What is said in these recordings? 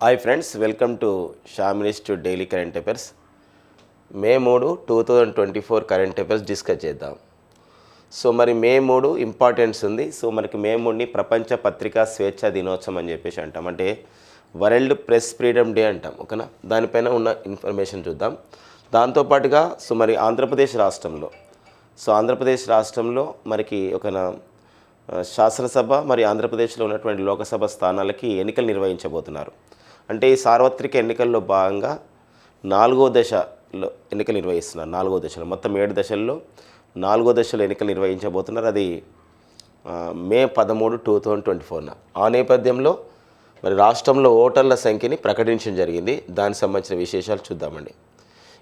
Hi friends, welcome to Sam institute daily current affairs. May 3 2024 current affairs discuss చేద్దాం. So మే 3 importance ఉంది. So మనకి మే 3ని ప్రపంచ పత్రికా స్వేచ్ఛా దినోత్సవం అని చెప్పేసి అంటాం. అంటే వరల్డ్ ప్రెస్ ఫ్రీడమ్ డే అంటాం. ఓకేనా, దానిపైన ఉన్న ఇన్ఫర్మేషన్ చూద్దాం. దాంతోపాటుగా ఆంధ్రప్రదేశ్ రాష్ట్రంలో మనకి శాసనసభ ఆంధ్రప్రదేశ్లో ఉన్నటువంటి లోకసభ స్థానాలకి ఎన్నికలు నిర్వహించబోతున్నారు. అంటే ఈ సార్వత్రిక ఎన్నికల్లో భాగంగా 4వ దశలో ఎన్నికలు నిర్వహిస్తున్నారు. 4వ దశలో మొత్తం 7 దశల్లో 4వ దశలో ఎన్నికలు నిర్వహించబోతున్నారు. అది మే 13, 2024. ఆ నేపథ్యంలో రాష్ట్రంలో ఓటర్ల సంఖ్యని ప్రకటించడం జరిగింది. దానికి సంబంధించిన విశేషాలు చూద్దామండి.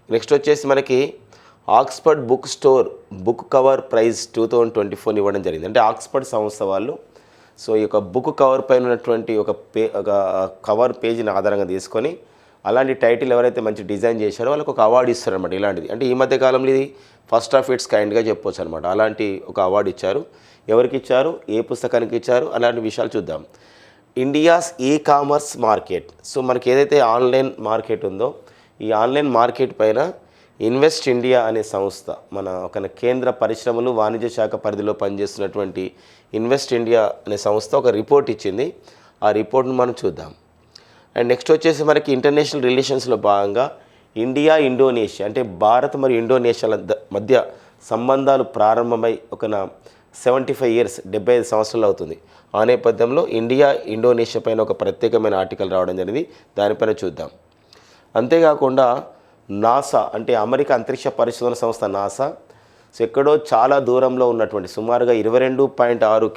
నెక్స్ట్ వచ్చేసి మనకి Oxford book store book cover prize 2024 ఇవ్వడం జరిగింది. అంటే ఆక్స్ఫర్డ్ సంస్థ వాళ్ళు ఈ యొక్క బుక్ కవర్ పైన ఉన్నటువంటి ఒక కవర్ పేజీని ఆధారంగా తీసుకొని అలాంటి టైటిల్ ఎవరైతే మంచి డిజైన్ చేశారో వాళ్ళకి ఒక అవార్డు ఇస్తారనమాట. ఇలాంటిది అంటే ఈ మధ్య కాలంలో ఇది ఫస్ట్ ఆఫ్ ఇట్స్ కైండ్గా చెప్పొచ్చు అనమాట. అలాంటి ఒక అవార్డు ఇచ్చారు. ఎవరికి ఇచ్చారు, ఏ పుస్తకానికి ఇచ్చారు, అలాంటి విషయాలు చూద్దాం. India's commerce market. మనకి ఏదైతే ఆన్లైన్ మార్కెట్ ఉందో ఈ ఆన్లైన్ మార్కెట్ పైన ఇన్వెస్ట్ ఇండియా అనే సంస్థ, మన కేంద్ర పరిశ్రమలు వాణిజ్య శాఖ పరిధిలో పనిచేస్తున్నటువంటి ఇన్వెస్ట్ ఇండియా అనే సంస్థ ఒక రిపోర్ట్ ఇచ్చింది. ఆ రిపోర్ట్ను మనం చూద్దాం. అండ్ నెక్స్ట్ వచ్చేసి మనకి ఇంటర్నేషనల్ రిలేషన్స్లో భాగంగా ఇండియా ఇండోనేషియా, అంటే భారత్ మరియు ఇండోనేషియాల మధ్య సంబంధాలు ప్రారంభమై 75 ఇయర్స్ 75 సంవత్సరాలు అవుతుంది. ఆ నేపథ్యంలో ఇండియా ఇండోనేషియా పైన ఒక ప్రత్యేకమైన ఆర్టికల్ రావడం జరిగింది. దానిపైన చూద్దాం. అంతేకాకుండా నాసా, అంటే అమెరికా అంతరిక్ష పరిశోధన సంస్థ నాసా ఎక్కడో చాలా దూరంలో ఉన్నటువంటి సుమారుగా 22.6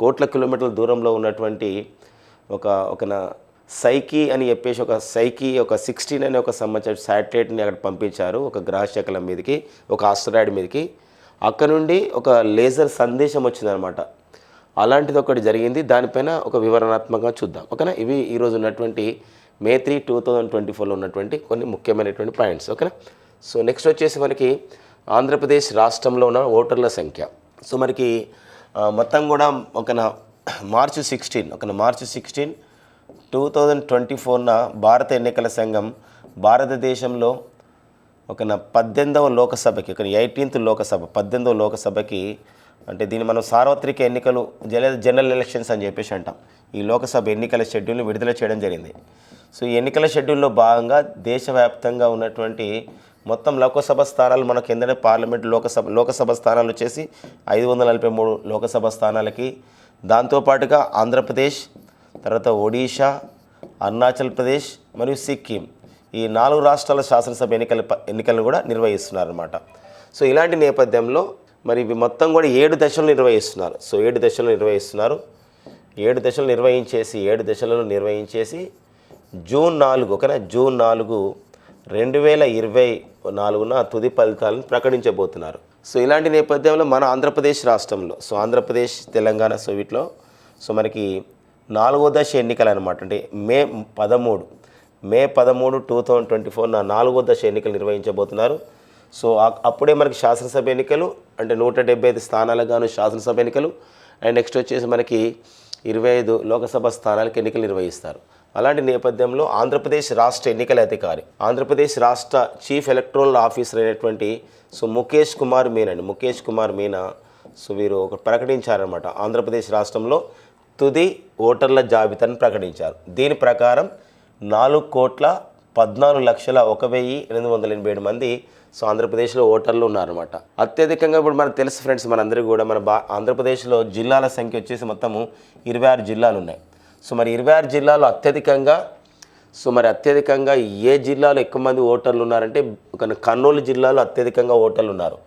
కోట్ల కిలోమీటర్ల దూరంలో ఉన్నటువంటి ఒక సైకి అని చెప్పేసి ఒక 16 అనే ఒక సంబంధించిన శాటిలైట్ని అక్కడ పంపించారు. ఒక గ్రహశకలం మీదకి, ఒక ఆస్ట్రాయిడ్ మీదకి. అక్కడ నుండి ఒక లేజర్ సందేశం వచ్చిందనమాట. అలాంటిది ఒకటి జరిగింది. దానిపైన ఒక వివరణాత్మకంగా చూద్దాం. ఓకేనా, ఇవి ఈరోజు ఉన్నటువంటి మే 3, 2024లో ఉన్నటువంటి కొన్ని ముఖ్యమైనటువంటి పాయింట్స్. ఓకేనా. నెక్స్ట్ వచ్చేసి మనకి ఆంధ్రప్రదేశ్ రాష్ట్రంలో ఉన్న ఓటర్ల సంఖ్య. మనకి మొత్తం కూడా మార్చి 16, 2024న భారత ఎన్నికల సంఘం భారతదేశంలో 18వ లోకసభకి 18th లోకసభ 18వ లోకసభకి, అంటే దీన్ని మనం సార్వత్రిక ఎన్నికలు జనరల్ ఎలక్షన్స్ అని చెప్పేసి అంటాం. ఈ లోకసభ ఎన్నికల షెడ్యూల్ని విడుదల చేయడం జరిగింది. ఈ ఎన్నికల షెడ్యూల్లో భాగంగా దేశవ్యాప్తంగా ఉన్నటువంటి మొత్తం లోకసభ స్థానాలు మన కేంద్ర పార్లమెంట్ లోకసభ స్థానాలు వచ్చేసి 543 లోకసభ స్థానాలకి, దాంతోపాటుగా ఆంధ్రప్రదేశ్, తర్వాత ఒడిషా, అరుణాచల్ ప్రదేశ్ మరియు సిక్కిం, ఈ 4 రాష్ట్రాల శాసనసభ ఎన్నికలను కూడా నిర్వహిస్తున్నారన్నమాట. ఇలాంటి నేపథ్యంలో ఇవి మొత్తం కూడా 7 దశలు నిర్వహిస్తున్నారు. 7 దశలు నిర్వహిస్తున్నారు. 7 దశలు నిర్వహించేసి జూన్ 4, 2024న తుది ఫలితాలను ప్రకటించబోతున్నారు. ఇలాంటి నేపథ్యంలో మన ఆంధ్రప్రదేశ్ రాష్ట్రంలో ఆంధ్రప్రదేశ్, తెలంగాణ వీటిలో మనకి 4వ దశ ఎన్నికలు అనమాట. అంటే మే 13, 2024న 4వ దశ ఎన్నికలు నిర్వహించబోతున్నారు. అప్పుడే మనకి శాసనసభ ఎన్నికలు, అంటే 175 స్థానాలకు గాను శాసనసభ ఎన్నికలు, అండ్ నెక్స్ట్ వచ్చేసి మనకి 25 లోకసభ స్థానాలకు ఎన్నికలు నిర్వహిస్తారు. అలాంటి నేపథ్యంలో ఆంధ్రప్రదేశ్ రాష్ట్ర ఎన్నికల అధికారి, ఆంధ్రప్రదేశ్ రాష్ట్ర చీఫ్ ఎలక్టోరల్ ఆఫీసర్ అయినటువంటి ముఖేష్ కుమార్ మీనా వీరు ప్రకటించారనమాట. ఆంధ్రప్రదేశ్ రాష్ట్రంలో తుది ఓటర్ల జాబితాను ప్రకటించారు. దీని ప్రకారం 4,14,01,887 మంది ఆంధ్రప్రదేశ్లో ఓటర్లు ఉన్నారన్నమాట. అత్యధికంగా ఇప్పుడు మనకు తెలుసు ఫ్రెండ్స్, మనందరికీ కూడా ఆంధ్రప్రదేశ్లో జిల్లాల సంఖ్య వచ్చేసి మొత్తము 26 జిల్లాలు ఉన్నాయి. 26 జిల్లాలో అత్యధికంగా ఏ జిల్లాలో ఎక్కువ మంది ఓటర్లు ఉన్నారంటే కర్నూలు జిల్లాలో అత్యధికంగా ఓటర్లు ఉన్నారు.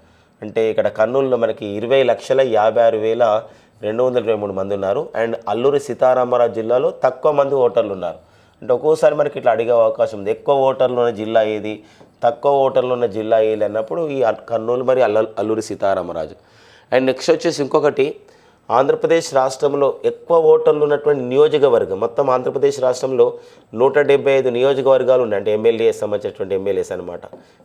అంటే ఇక్కడ కర్నూలులో మనకి 20,56,223 మంది ఉన్నారు. అండ్ అల్లూరి సీతారామరాజు జిల్లాలో తక్కువ మంది ఓటర్లు ఉన్నారు. అంటే ఒక్కోసారి మనకి ఇట్లా అడిగే అవకాశం ఉంది, ఎక్కువ ఓటర్లు ఉన్న జిల్లా ఏది, తక్కువ ఓటర్లు ఉన్న జిల్లా ఏది అన్నప్పుడు ఈ కర్నూలు మరి అల్లూరి సీతారామరాజు. అండ్ నెక్స్ట్ వచ్చేసి ఇంకొకటి, ఆంధ్రప్రదేశ్ రాష్ట్రంలో ఎక్కువ ఓటర్లు ఉన్నటువంటి నియోజకవర్గం, మొత్తం ఆంధ్రప్రదేశ్ రాష్ట్రంలో 175 నియోజకవర్గాలు ఉన్నాయి. అంటే సంబంధించినటువంటి ఎమ్మెల్యేస్ అనమాట.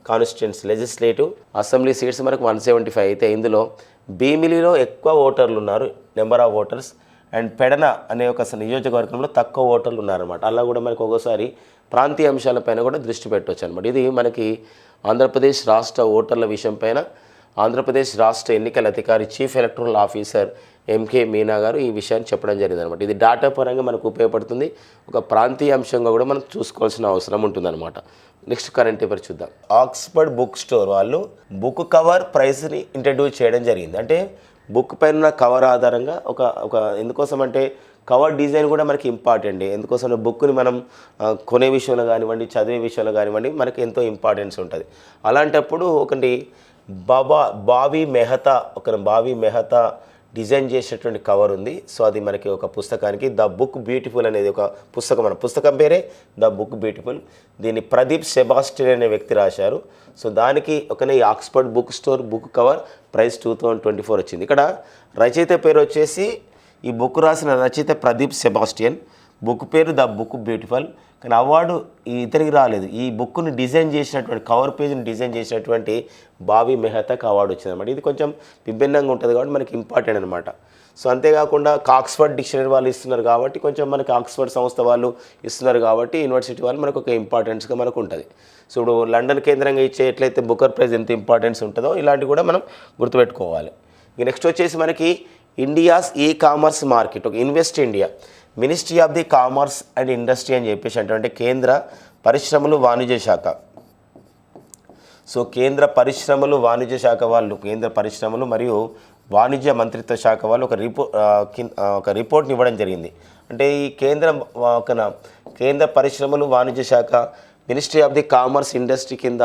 కాన్స్టిట్యుయెన్సీ, లెజిస్లేటివ్, అసెంబ్లీ సీట్స్ మనకు 175 అయితే ఇందులో భీమిలిలో ఎక్కువ ఓటర్లు ఉన్నారు, number of voters. And Pedana అనే ఒక నియోజకవర్గంలో తక్కువ ఓటర్లు ఉన్నారన్నమాట. అలా కూడా మనకు ఒక్కోసారి ప్రాంతీయ అంశాలపైన కూడా దృష్టి పెట్టవచ్చు అనమాట. ఇది మనకి ఆంధ్రప్రదేశ్ రాష్ట్ర ఓటర్ల విషయం పైన ఆంధ్రప్రదేశ్ రాష్ట్ర ఎన్నికల అధికారి chief electoral officer M K Meena గారు ఈ విషయాన్ని చెప్పడం జరిగింది అనమాట. ఇది డేటా పరంగా మనకు ఉపయోగపడుతుంది, ఒక ప్రాంతీయ అంశంగా కూడా మనం చూసుకోవాల్సిన అవసరం ఉంటుందన్నమాట. నెక్స్ట్ కరెంట్ అఫైర్ చూద్దాం. ఆక్స్ఫర్డ్ బుక్ స్టోర్ వాళ్ళు బుక్ కవర్ ప్రైస్ని ఇంట్రడ్యూస్ చేయడం జరిగింది. అంటే బుక్ పైన కవర్ ఆధారంగా ఒక ఎందుకోసం అంటే కవర్ డిజైన్ కూడా మనకి ఇంపార్టెంట్. ఎందుకోసం బుక్ని మనం కొనే విషయంలో కానివ్వండి, చదివే విషయంలో కానివ్వండి మనకి ఎంతో ఇంపార్టెన్స్ ఉంటుంది. అలాంటప్పుడు ఒకటి బాబీ మెహతా డిజైన్ చేసినటువంటి కవర్ ఉంది. సో అది మనకి ఒక పుస్తకానికి ద బుక్ బ్యూటిఫుల్ అనేది ఒక పుస్తకం, మన పుస్తకం పేరే ద బుక్ బ్యూటిఫుల్. దీన్ని ప్రదీప్ సెబాస్టియన్ అనే వ్యక్తి రాశారు. సో దానికి ఈ Oxford book store book cover price 2024 వచ్చింది. ఇక్కడ రచయిత పేరు వచ్చేసి, ఈ బుక్ రాసిన రచయిత ప్రదీప్ సెబాస్టియన్, బుక్ పేరు ద బుక్ బ్యూటిఫుల్. కానీ అవార్డు ఇతనికి రాలేదు. ఈ బుక్ని డిజైన్ చేసినటువంటి కవర్ పేజ్ని డిజైన్ చేసినటువంటి బాబీ మెహతాకి అవార్డు వచ్చిందన్నమాట. ఇది కొంచెం విభిన్నంగా ఉంటుంది కాబట్టి మనకి ఇంపార్టెంట్ అనమాట. సో అంతేకాకుండా ఆక్స్ఫర్డ్ డిక్షనరీ వాళ్ళు ఇస్తున్నారు కాబట్టి, కొంచెం మనకి ఆక్స్ఫర్డ్ సంస్థ వాళ్ళు ఇస్తున్నారు కాబట్టి యూనివర్సిటీ వాళ్ళు మనకు ఒక ఇంపార్టెన్స్గా మనకు ఉంటుంది. సో ఇప్పుడు లండన్ కేంద్రంగా ఇచ్చే ఎట్లయితే బుకర్ ప్రైజ్ ఎంత ఇంపార్టెన్స్ ఉంటుందో ఇలాంటివి కూడా మనం గుర్తుపెట్టుకోవాలి. ఇక నెక్స్ట్ వచ్చేసి మనకి ఇండియాస్ ఈ కామర్స్ మార్కెట్, ఒక invest India, ministry of the commerce and industry అని చెప్పేసి అంటే కేంద్ర పరిశ్రమలు వాణిజ్య శాఖ. సో కేంద్ర పరిశ్రమలు వాణిజ్య శాఖ వాళ్ళు, కేంద్ర పరిశ్రమలు మరియు వాణిజ్య మంత్రిత్వ శాఖ వాళ్ళు ఒక రిపోర్ట్ని ఇవ్వడం జరిగింది. అంటే ఈ కేంద్ర పరిశ్రమలు వాణిజ్య శాఖ ministry of the commerce industry కింద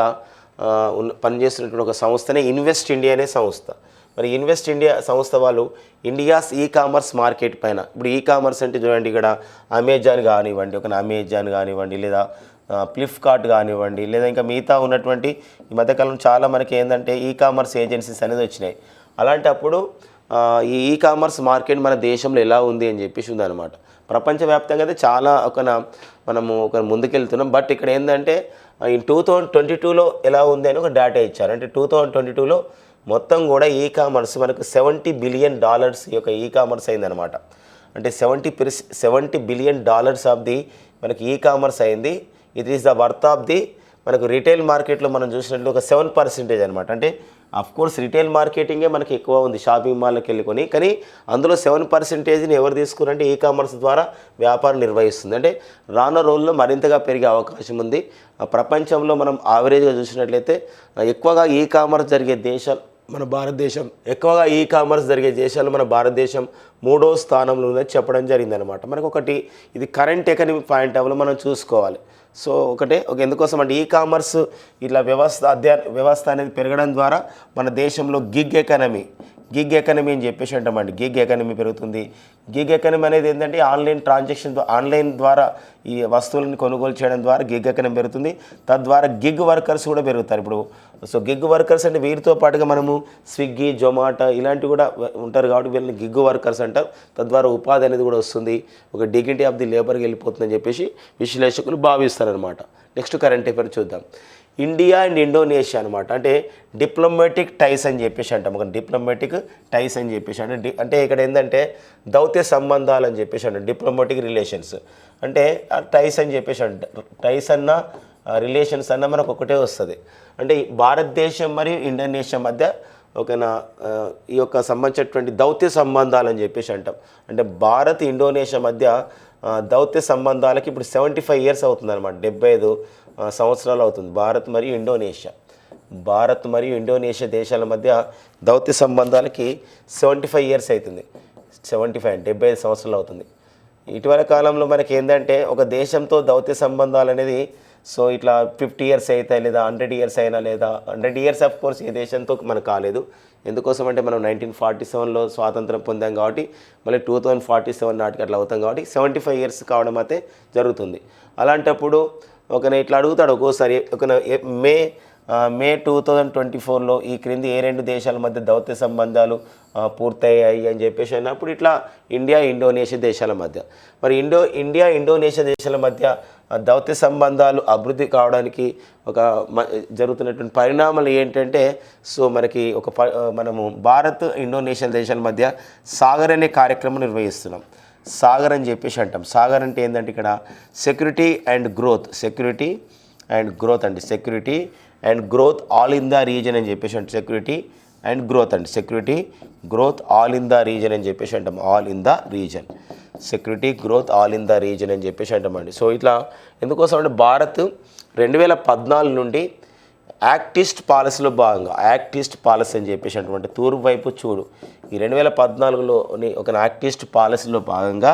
పనిచేస్తున్నటువంటి ఒక సంస్థనే ఇన్వెస్ట్ ఇండియా అనే సంస్థ. మరి ఇన్వెస్ట్ ఇండియా సంస్థ వాళ్ళు ఇండియాస్ ఈ కామర్స్ మార్కెట్ పైన, ఇప్పుడు ఈ కామర్స్ అంటే చూడండి, ఇక్కడ అమెజాన్ కానివ్వండి, లేదా ఫ్లిప్కార్ట్ కానివ్వండి, లేదా ఇంకా మిగతా ఉన్నటువంటి ఈ మధ్యకాలంలో చాలా మనకి ఏంటంటే ఈ కామర్స్ ఏజెన్సీస్ అనేది వచ్చినాయి. అలాంటప్పుడు ఈ కామర్స్ మార్కెట్ మన దేశంలో ఎలా ఉంది అని చెప్పేసి ఉందన్నమాట. ప్రపంచవ్యాప్తంగా అయితే చాలా మనము ముందుకెళ్తున్నాం. బట్ ఇక్కడ ఏంటంటే ఈ 2022లో ఎలా ఉంది అని ఒక డేటా ఇచ్చారు. అంటే 2022లో మొత్తం కూడా ఈ కామర్స్ మనకు $70 బిలియన్ ఈ యొక్క ఈ కామర్స్ అయిందనమాట. అంటే $70 బిలియన్ ఆఫ్ ది మనకి ఈ కామర్స్ అయింది. It is the worth of the మనకు రిటైల్ మార్కెట్లో మనం చూసినట్లు ఒక 7% అనమాట. అంటే అఫ్కోర్స్ రిటైల్ మార్కెటింగే మనకి ఎక్కువ ఉంది షాపింగ్ మాల్కి వెళ్ళుకొని, కానీ అందులో 7%ని ఎవరు తీసుకున్నారంటే ఈ కామర్స్ ద్వారా వ్యాపారం నిర్వహిస్తుంది. అంటే రానున్న రోజుల్లో మరింతగా పెరిగే అవకాశం ఉంది. ప్రపంచంలో మనం యావరేజ్గా చూసినట్లయితే ఎక్కువగా ఈ కామర్స్ జరిగే దేశాలు మన భారతదేశం, ఎక్కువగా ఈ కామర్స్ జరిగే దేశాలు మన భారతదేశం 3వ స్థానంలో ఉందని చెప్పడం జరిగిందనమాట. మనకు ఇది కరెంట్ ఎకనమీ పాయింట్ ఆఫ్లో మనం చూసుకోవాలి. సో ఎందుకోసం అంటే ఈ కామర్స్ ఇట్లా వ్యవస్థ అనేది పెరగడం ద్వారా మన దేశంలో గిగ్ ఎకనమీ అని చెప్పేసి అంటామండి. గిగ్ ఎకనమీ పెరుగుతుంది. గిగ్ ఎకనమీ అనేది ఏంటంటే ఆన్లైన్ ద్వారా ఈ వస్తువులను కొనుగోలు చేయడం ద్వారా గిగ్ ఎకనమీ పెరుగుతుంది. తద్వారా గిగ్ వర్కర్స్ కూడా పెరుగుతారు. ఇప్పుడు సో గిగ్ వర్కర్స్ అంటే వీరితో పాటుగా మనము స్విగ్గీ, జొమాటో ఇలాంటివి కూడా ఉంటారు కాబట్టి వీళ్ళని గిగ్ వర్కర్స్ అంటారు. తద్వారా ఉపాధి అనేది కూడా వస్తుంది, ఒక డిగ్నిటీ ఆఫ్ ది లేబర్కి వెళ్ళిపోతుందని చెప్పేసి విశ్లేషకులు భావిస్తారనమాట. నెక్స్ట్ కరెంట్ అఫైర్ చూద్దాం. ఇండియా అండ్ ఇండోనేషియా అనమాట. అంటే డిప్లొమాటిక్ టైస్ అని చెప్పేసి అంటాం. డిప్లొమాటిక్ టైస్ అని చెప్పేసి అంటే ఇక్కడ ఏంటంటే దౌత్య సంబంధాలు అని చెప్పేసి అంటే డిప్లొమాటిక్ రిలేషన్స్ అంటే టైస్ అని చెప్పేసి టైస్ అన్న రిలేషన్స్ అన్న మనకు ఒకటే వస్తుంది. అంటే భారతదేశం మరియు ఇండోనేషియా మధ్య ఈ యొక్క సంబంధించినటువంటి దౌత్య సంబంధాలు అని చెప్పేసి అంటాం. అంటే భారత్ ఇండోనేషియా మధ్య దౌత్య సంబంధాలకి ఇప్పుడు 75 ఇయర్స్ అవుతుంది అనమాట. 75 సంవత్సరాలు అవుతుంది. భారత్ మరియు ఇండోనేషియా దేశాల మధ్య దౌత్య సంబంధాలకి 75 ఇయర్స్ అవుతుంది. 75 సంవత్సరాలు అవుతుంది. ఇటీవల కాలంలో మనకి ఏంటంటే ఒక దేశంతో దౌత్య సంబంధాలు అనేది సో ఇట్లా 50 ఇయర్స్ అవుతాయి, లేదా 100 ఇయర్స్ అయినా, లేదా 100 ఇయర్స్ ఆఫ్ కోర్స్ ఏ దేశంతో మనకు కాలేదు. ఎందుకోసం అంటే మనం 1947లో స్వాతంత్రం పొందాం కాబట్టి మళ్ళీ 2047 నాటికి అట్లా అవుతాం కాబట్టి 75 ఇయర్స్ కావడం అయితే జరుగుతుంది. అలాంటప్పుడు ఇట్లా అడుగుతాడు ఒక్కోసారి మే 2024లో ఈ క్రింది ఏ 2 దేశాల మధ్య దౌత్య సంబంధాలు పూర్తయ్యాయి అని చెప్పేసి అన్నప్పుడు ఇట్లా ఇండియా ఇండోనేషియా దేశాల మధ్య మరి ఇండోనేషియా దేశాల మధ్య దౌత్య సంబంధాలు అభివృద్ధి కావడానికి జరుగుతున్నటువంటి పరిణామాలు ఏంటంటే సో మనము భారత్ ఇండోనేషియా దేశాల మధ్య సాగర్ అనే కార్యక్రమం నిర్వహిస్తున్నాం. సాగర్ అని చెప్పేసి అంటాం. సాగర్ అంటే ఏంటంటే ఇక్కడ security and growth, security and growth అండి, security and growth all in the reason అని చెప్పేసి అంటే సెక్యూరిటీ అండ్ గ్రోత్ అండి, security growth all in the reason అని చెప్పేసి అంటాం. All in the reason, security growth all in the reason అని చెప్పేసి అంటామండి. సో ఇట్లా ఎందుకోసం అంటే భారత్ 2014 నుండి యాక్ట్ ఈస్ట్ పాలసీలో భాగంగా, యాక్ట్ ఈస్ట్ పాలసీ అని చెప్పేసి అటువంటి తూర్పు వైపు చూడు, ఈ 2014లోని ఒక యాక్ట్ ఈస్ట్ పాలసీలో భాగంగా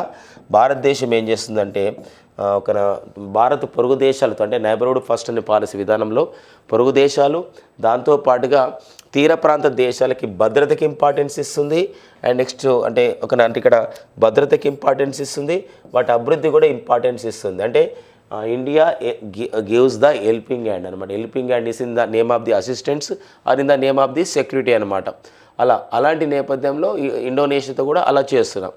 భారతదేశం ఏం చేస్తుందంటే ఒక భారత్ పొరుగు దేశాలతో అంటే నైబర్హుడ్ ఫస్ట్ అనే పాలసీ విధానంలో పొరుగు దేశాలు దాంతోపాటుగా తీర ప్రాంత దేశాలకి భద్రతకి ఇంపార్టెన్స్ ఇస్తుంది. అండ్ నెక్స్ట్ అంటే అంటే ఇక్కడ భద్రతకి ఇంపార్టెన్స్ ఇస్తుంది, వాటి అభివృద్ధి కూడా ఇంపార్టెన్స్ ఇస్తుంది. అంటే India gives the helping hand అనమాట. Helping hand is in the name of the assistants are in the name of the security అనమాట. అలాంటి నేపథ్యంలో ఇండోనేషియాతో కూడా అలా చేస్తున్నాం.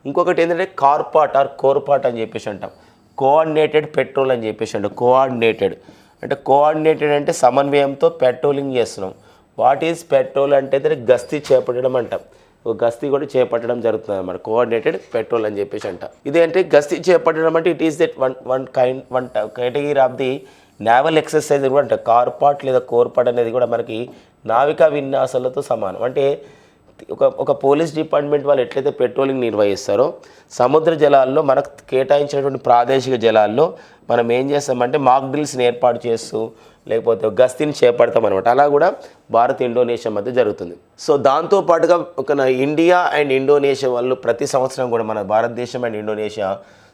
ఇంకొకటి ఏంటంటే కార్పాట్ ఆర్ కోర్పాట్ అని చెప్పేసి అంటాం. కోఆర్డినేటెడ్ పెట్రోల్ అని చెప్పేసి అంటాం. కోఆర్డినేటెడ్ అంటే సమన్వయంతో పెట్రోలింగ్ చేస్తున్నాం. వాట్ ఈజ్ పెట్రోల్ అంటే గస్తీ చేపట్టడం అంటాం. గస్తీ కూడా చేపట్టడం జరుగుతుంది అన్నమాట. కోఆర్డినేటెడ్ పెట్రోల్ అని చెప్పేసి అంట. ఇదేంటే గస్తీ చేపట్టడం అంటే it is that one category of the naval exercise కూడా అంట. కార్పాట్ లేదా కోర్పాట్ అనేది కూడా మనకి నావికా విన్యాసాలతో సమానం. అంటే ఒక పోలీస్ డిపార్ట్మెంట్ వాళ్ళు ఎట్లయితే పెట్రోలింగ్ నిర్వహిస్తారో సముద్ర జలాల్లో మనకు కేటాయించినటువంటి ప్రాదేశిక జలాల్లో మనం ఏం చేస్తామంటే మాక్ డ్రిల్స్ని ఏర్పాటు చేస్తూ లేకపోతే గస్తీని చేపడతాం అనమాట. అలా కూడా భారత్ ఇండోనేషియా మధ్య జరుగుతుంది. సో దాంతోపాటుగా ఇండియా అండ్ ఇండోనేషియా వాళ్ళు ప్రతి సంవత్సరం కూడా మన భారతదేశం అండ్ ఇండోనేషియా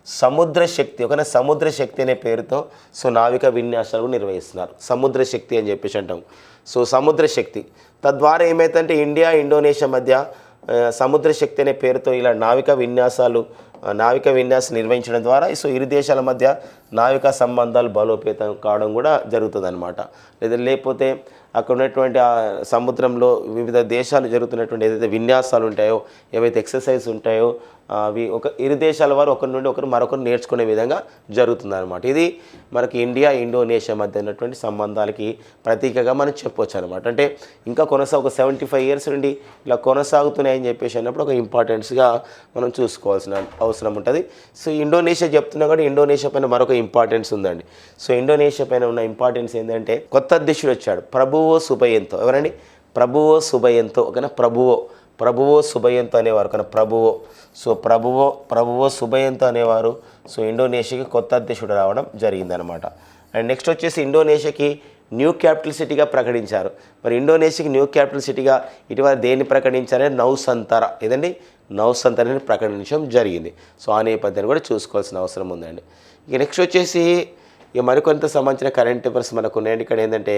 సముద్ర శక్తి అనే పేరుతో సో నావికా విన్యాసాలు కూడా నిర్వహిస్తున్నారు. సముద్ర శక్తి అని చెప్పేసి అంటాం. సో సముద్ర శక్తి తద్వారా ఏమైతుందంటే ఇండియా ఇండోనేషియా మధ్య సముద్ర శక్తి అనే పేరుతో ఇలా నావికా విన్యాసం నిర్వహించడం ద్వారా సో ఇరు దేశాల మధ్య నావికా సంబంధాలు బలోపేతం కావడం కూడా జరుగుతుందన్నమాట. లేకపోతే అక్కడ ఉన్నటువంటి ఆ సముద్రంలో వివిధ దేశాలు జరుగుతున్నటువంటి ఏదైతే విన్యాసాలు ఉంటాయో, ఏవైతే ఎక్సర్సైజ్ ఉంటాయో అవి ఇరు దేశాల వారు ఒకరి నుండి మరొకరు నేర్చుకునే విధంగా జరుగుతుందన్నమాట. ఇది మనకి ఇండియా ఇండోనేషియా మధ్య ఉన్నటువంటి సంబంధాలకి ప్రతీకగా మనం చెప్పవచ్చు అనమాట. అంటే ఇంకా ఒక 75 years నుండి ఇలా కొనసాగుతున్నాయని చెప్పేసి అన్నప్పుడు ఒక ఇంపార్టెన్స్గా మనం చూసుకోవాల్సిన అవసరం ఉంటుంది. సో ఇండోనేషియా చెప్తున్నా కూడా ఇండోనేషియా పైన మరొక ఇంపార్టెన్స్ ఉందండి. సో ఇండోనేషియా పైన ఉన్న ఇంపార్టెన్స్ ఏంటంటే కొత్త అధ్యక్షుడు వచ్చాడు, ప్రభువో సుబయంతో. ఎవరండి? ప్రభువో సుబయంతో. ఓకేనా, ప్రభువో సుబయంతో అనేవారు కానీ ప్రభువో సుబయంతో అనేవారు. సో ఇండోనేషియాకి కొత్త అధ్యక్షుడు రావడం జరిగిందనమాట. అండ్ నెక్స్ట్ వచ్చేసి ఇండోనేషియాకి న్యూ క్యాపిటల్ సిటీగా ప్రకటించారు. మరి ఇండోనేషియాకి న్యూ క్యాపిటల్ సిటీగా ఇటీవల దేన్ని ప్రకటించారంటే నౌసంతరాని ప్రకటించడం జరిగింది. సో ఆ నేపథ్యాన్ని కూడా చూసుకోవాల్సిన అవసరం ఉందండి. ఇక నెక్స్ట్ వచ్చేసి ఇక మరికొంత సంబంధించిన కరెంట్ అఫైర్స్ మనకు ఉన్నాయండి. ఇక్కడ ఏంటంటే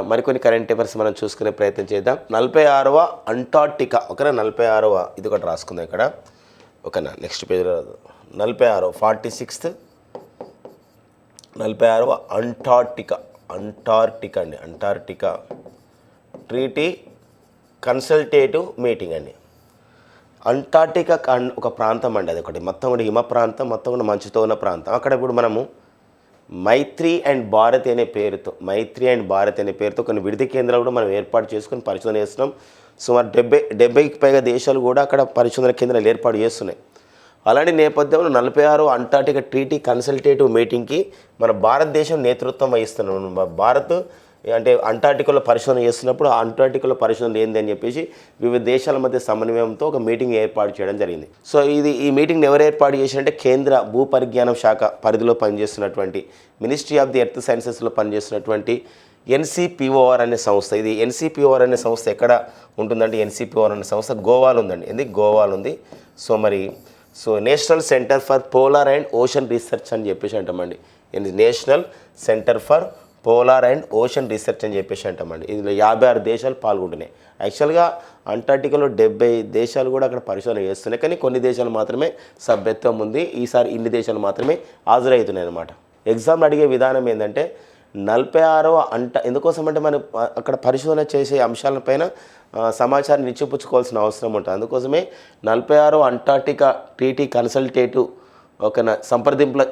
మరికొన్ని కరెంట్ అఫైర్స్ మనం చూసుకునే ప్రయత్నం చేద్దాం. 46వ అంటార్క్టికా. ఓకేనా, 46వ ఇది ఒకటి రాసుకుందాం ఇక్కడ. ఓకేనా, నెక్స్ట్ పేజ్ 46వ అంటార్క్టికా ట్రీటీ కన్సల్టేటివ్ మీటింగ్ అండి. అంటార్క్టికా ఒక ప్రాంతం అండి, అది ఒకటి మొత్తం కూడా హిమ ప్రాంతం, మొత్తం కూడా మంచుతో ఉన్న ప్రాంతం. అక్కడ ఇప్పుడు మనము మైత్రి అండ్ భారతి అనే పేరుతో కొన్ని విడిది కేంద్రాలు కూడా మనం ఏర్పాటు చేసుకొని పరిశోధన చేస్తున్నాం. సుమారు 70కి పైగా దేశాలు కూడా అక్కడ పరిశోధన కేంద్రాలు ఏర్పాటు చేస్తున్నాయి. అలాంటి నేపథ్యంలో 46వ అంటార్క్టికా ట్రీటీ కన్సల్టేటివ్ మీటింగ్కి మన భారతదేశం నేతృత్వం వహిస్తున్నాం. భారత్ అంటే అంటార్క్టికాలో పరిశోధన చేస్తున్నప్పుడు ఆ అంటార్క్టికాలో పరిశోధన ఏంది అని చెప్పేసి వివిధ దేశాల మధ్య సమన్వయంతో ఒక మీటింగ్ ఏర్పాటు చేయడం జరిగింది. సో ఈ మీటింగ్ని ఎవరు ఏర్పాటు చేసినంటే కేంద్ర భూపరిజ్ఞానం శాఖ పరిధిలో పనిచేస్తున్నటువంటి మినిస్ట్రీ ఆఫ్ ది ఎర్త్ సైన్సెస్లో పనిచేస్తున్నటువంటి NCPOR అనే సంస్థ. ఇది NCPOR అనే సంస్థ ఎక్కడ ఉంటుందంటే NCPOR అనే సంస్థ గోవాలో ఉందండి. గోవాలో ఉంది. So national centre for polar and ocean research అని చెప్పేసి అంటామండి. National centre for polar and ocean research అని చెప్పేసి అంటామండి. ఇందులో 56 దేశాలు పాల్గొంటున్నాయి. యాక్చువల్గా అంటార్క్టికాలో 70 దేశాలు కూడా అక్కడ పరిశోధన చేస్తున్నాయి, కానీ కొన్ని దేశాలు మాత్రమే సభ్యత్వం ఉంది. ఈసారి ఇన్ని దేశాలు మాత్రమే హాజరవుతున్నాయి అన్నమాట. ఎగ్జామ్లో అడిగే విధానం ఏంటంటే 46వ ఎందుకోసం అంటే మనం అక్కడ పరిశోధన చేసే అంశాలపైన సమాచారాన్ని ఇచ్చిపుచ్చుకోవాల్సిన అవసరం ఉంటుంది. అందుకోసమే 46వ అంటార్క్టికా ట్రీటీ కన్సల్టేటివ్ ఒక సంప్రదింపుల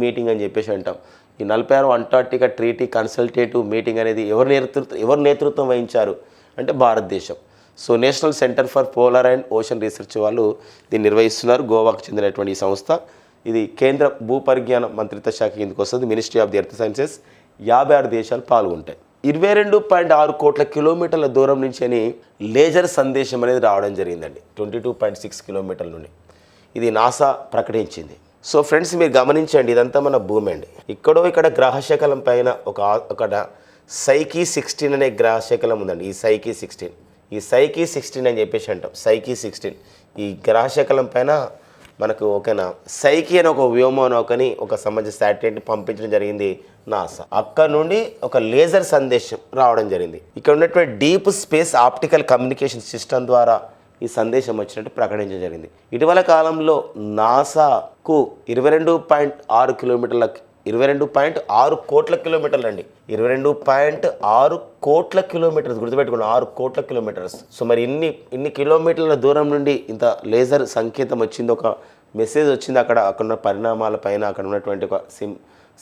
మీటింగ్ అని చెప్పేసి అంటాం. ఈ 46వ అంటార్క్టికా ట్రీటీ కన్సల్టేటివ్ మీటింగ్ అనేది ఎవరు నేతృత్వం వహించారు అంటే భారతదేశం. So national centre for polar and ocean research వాళ్ళు దీన్ని నిర్వహిస్తున్నారు. గోవాకు చెందినటువంటి ఈ సంస్థ. ఇది కేంద్ర భూపరిజ్ఞాన మంత్రిత్వ శాఖ కిందకు వస్తుంది. Ministry of the earth sciences. 56 దేశాలు పాల్గొంటాయి. 22.6 కోట్ల కిలోమీటర్ల దూరం నుంచి అని లేజర్ సందేశం అనేది రావడం జరిగిందండి. 22.6 కిలోమీటర్ల నుండి ఇది నాసా ప్రకటించింది. సో ఫ్రెండ్స్, మీరు గమనించండి, ఇదంతా మన భూమి అండి. ఇక్కడ గ్రహశకలం పైన ఒక సైకీ 16 అనే గ్రహశకలం ఉందండి. ఈ సైకీ 16 అని చెప్పేసి అంటాం. సైకీ 16 ఈ గ్రహశకలం పైన మనకు ఓకేనా సైకీ అని ఒక వ్యోమనౌకని ఒక సంబంధించిన శాటిలైట్ని పంపించడం జరిగింది నాసా. అక్కడ నుండి ఒక లేజర్ సందేశం రావడం జరిగింది. ఇక్కడ ఉన్నటువంటి deep space optical communication system ద్వారా ఈ సందేశం వచ్చినట్టు ప్రకటించడం జరిగింది. ఇటీవల కాలంలో నాసాకు 22.6 కిలోమీటర్ల 22.6 కోట్ల కిలోమీటర్లు అండి. 22.6 కోట్ల కిలోమీటర్స్ గుర్తుపెట్టుకోండి, 6 కోట్ల కిలోమీటర్స్. సో మరి ఇన్ని కిలోమీటర్ల దూరం నుండి ఇంత లేజర్ సంకేతం వచ్చింది, ఒక మెసేజ్ వచ్చింది అక్కడ ఉన్న పరిణామాల పైన, అక్కడ ఉన్నటువంటి ఒక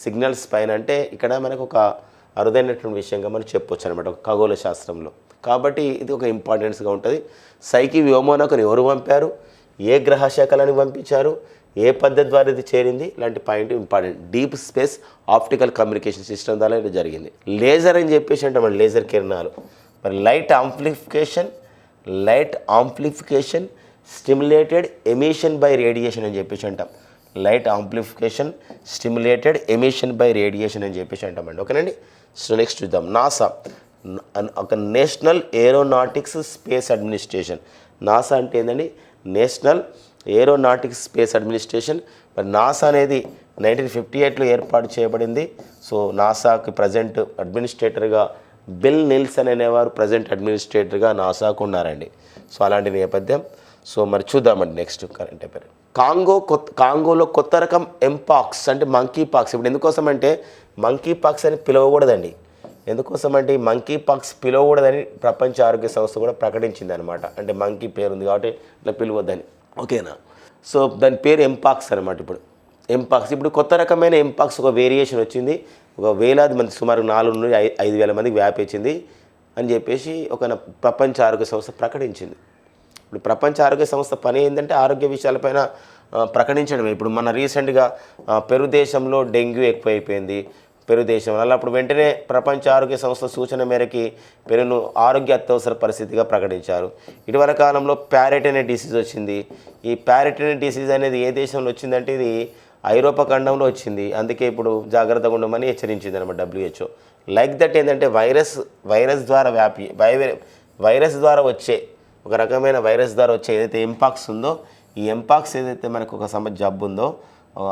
సిగ్నల్స్ పైన. అంటే ఇక్కడ మనకు ఒక అరుదైనటువంటి విషయంగా మనం చెప్పొచ్చు అనమాట ఒక ఖగోళ శాస్త్రంలో. కాబట్టి ఇది ఒక ఇంపార్టెన్స్గా ఉంటుంది. సైకి వ్యోమనౌకను ఎవరు పంపారు, ఏ గ్రహ శాఖలని పంపించారు, ఏ పద్ధతి ద్వారా ఇది చేరింది, ఇలాంటి point important. Deep space optical communication system ద్వారా ఇది జరిగింది. లేజర్ అని చెప్పేసి అంటే మన లేజర్ కిరణాలు. మరి light amplification stimulated emission by radiation అని చెప్పేసి అంటాం. Light amplification stimulated emission by radiation అని చెప్పేసి అంటామండి. ఓకేనండి. సో నెక్స్ట్ చూద్దాం. నాసా ఒక national aeronautics space administration. NASA అంటే ఏంటండి, నేషనల్ ఏరోనాటిక్స్ స్పేస్ అడ్మినిస్ట్రేషన్. మరి నాసా అనేది 1958లో ఏర్పాటు చేయబడింది. సో నాసాకి ప్రజెంట్ అడ్మినిస్ట్రేటర్గా బిల్ నిల్సన్ అనేవారు ప్రజెంట్ అడ్మినిస్ట్రేటర్గా నాసాకు ఉన్నారండి. సో అలాంటి నేపథ్యం. సో మరి చూద్దామండి నెక్స్ట్ కరెంట్ అఫైర్. కాంగోలో కొత్త రకం ఎంపాక్స్ అంటే మంకీ పాక్స్. ఇప్పుడు ఎందుకోసం అంటే మంకీ పాక్స్ అని పిలవకూడదండి. ఎందుకోసం అంటే ఈ మంకీ పాక్స్ పిలవకూడదని ప్రపంచ ఆరోగ్య సంస్థ కూడా ప్రకటించింది అనమాట. అంటే మంకీ పేరు ఉంది కాబట్టి ఇట్లా పిలవద్దని. ఓకేనా. సో దాని పేరు ఎంపాక్స్ అనమాట. ఇప్పుడు కొత్త రకమైన ఎంపాక్స్ ఒక వేరియేషన్ వచ్చింది. ఒక వేలాది మంది, సుమారు 4 నుండి 5,000 మందికి వ్యాపించింది అని చెప్పేసి ఒక ప్రపంచ ఆరోగ్య సంస్థ ప్రకటించింది. ఇప్పుడు ప్రపంచ ఆరోగ్య సంస్థ పని ఏంటంటే ఆరోగ్య విషయాలపైన ప్రకటించడమే. ఇప్పుడు మన రీసెంట్గా పెరు దేశంలో డెంగ్యూ ఎక్కువైపోయింది. పెరు దేశం వల్ల అప్పుడు వెంటనే ప్రపంచ ఆరోగ్య సంస్థ సూచన మేరకి పెరును ఆరోగ్య అత్యవసర పరిస్థితిగా ప్రకటించారు. ఇటీవల కాలంలో ప్యారెట్ అనే డిసీజ్ వచ్చింది. ఈ ప్యారెట్ అనే డిసీజ్ అనేది ఏ దేశంలో వచ్చిందంటే ఇది ఐరోపా ఖండంలో వచ్చింది. అందుకే ఇప్పుడు జాగ్రత్తగా ఉండమని హెచ్చరించింది అనమాట WHO. లైక్ దట్ ఏంటంటే వైరస్ ద్వారా వచ్చే ఒక రకమైన వైరస్ ద్వారా వచ్చే ఏదైతే ఎంపాక్స్ ఉందో, ఈ ఎంపాక్స్ ఏదైతే మనకు ఒక జబ్బు ఉందో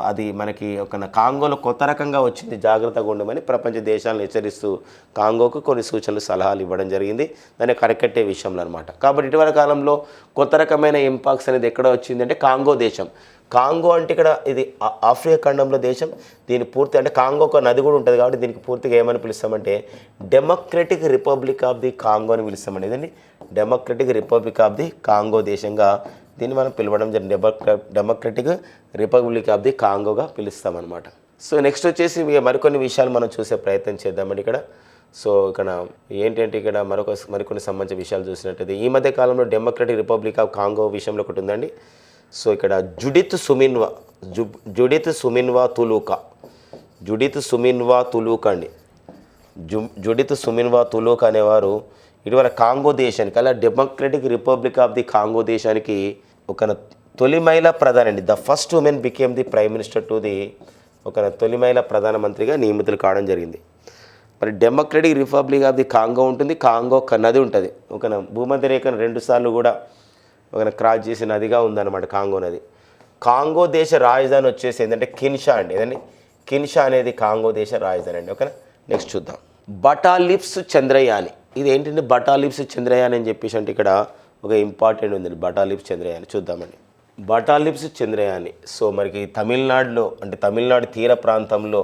అది మనకి ఒక కాంగోలో కొత్త రకంగా వచ్చింది, జాగ్రత్తగా ఉండమని ప్రపంచ దేశాలను హెచ్చరిస్తూ కాంగోకు కొన్ని సూచనలు సలహాలు ఇవ్వడం జరిగింది దాన్ని కరకట్టే విషయంలో అనమాట. కాబట్టి ఇటీవల కాలంలో కొత్త రకమైన ఎంపాక్స్ అనేది ఎక్కడ వచ్చిందంటే కాంగో దేశం. కాంగో అంటే ఇక్కడ ఇది ఆఫ్రికా ఖండంలో దేశం. దీని పూర్తి అంటే కాంగో ఒక నది కూడా ఉంటుంది కాబట్టి దీనికి పూర్తిగా ఏమని పిలుస్తామంటే Democratic Republic of the Congo అని పిలుస్తామండి. ఇదండి Democratic Republic of the Congo దేశంగా దీన్ని మనం పిలవడం జరిగింది. డెమోక్రటిక్ రిపబ్లిక్ ఆఫ్ ది కాంగోగా పిలుస్తామన్నమాట. సో నెక్స్ట్ వచ్చేసి మరికొన్ని విషయాలు మనం చూసే ప్రయత్నం చేద్దామండి ఇక్కడ. సో ఇక్కడ ఏంటంటే ఇక్కడ మరికొన్ని సంబంధించిన విషయాలు చూసినట్టయితే ఈ మధ్య కాలంలో డెమోక్రటిక్ రిపబ్లిక్ ఆఫ్ కాంగో విషయంలో ఒకటి ఉందండి. సో ఇక్కడ జుడిత్ సుమిన్వా తులూకా అండి. జుడిత్ సుమిన్వా తులూకా అనేవారు ఇటీవల కాంగో దేశానికి అలా democratic Republic of the Congo దేశానికి ఒక తొలి మహిళా ప్రధాని, the first women became the prime minister to the ఒక తొలి మహిళా ప్రధానమంత్రిగా నియమితులు కావడం జరిగింది. మరి democratic Republic of the Congo ఉంటుంది. కాంగో ఒక నది ఉంటుంది. ఒక భూమధ్య రేఖను 2 సార్లు కూడా ఒక క్రాస్ చేసిన నదిగా ఉందన్నమాట కాంగో నది. కాంగో దేశ రాజధాని వచ్చేసి ఏంటంటే కిన్షా అండి. ఏదండి కిన్షా అనేది కాంగో దేశ రాజధాని అండి. ఓకేనా. నెక్స్ట్ చూద్దాం. బటాలిప్స్ చంద్రయాని. ఇది ఏంటంటే బటాలిప్స్ చంద్రయాన్ అని చెప్పేసి అంటే ఇక్కడ ఒక ఇంపార్టెంట్ ఉంది. బటాలిప్స్ చంద్రయాన్ చూద్దామండి. బటాలిప్స్ చంద్రయాని. సో మనకి తమిళనాడు తీర ప్రాంతంలో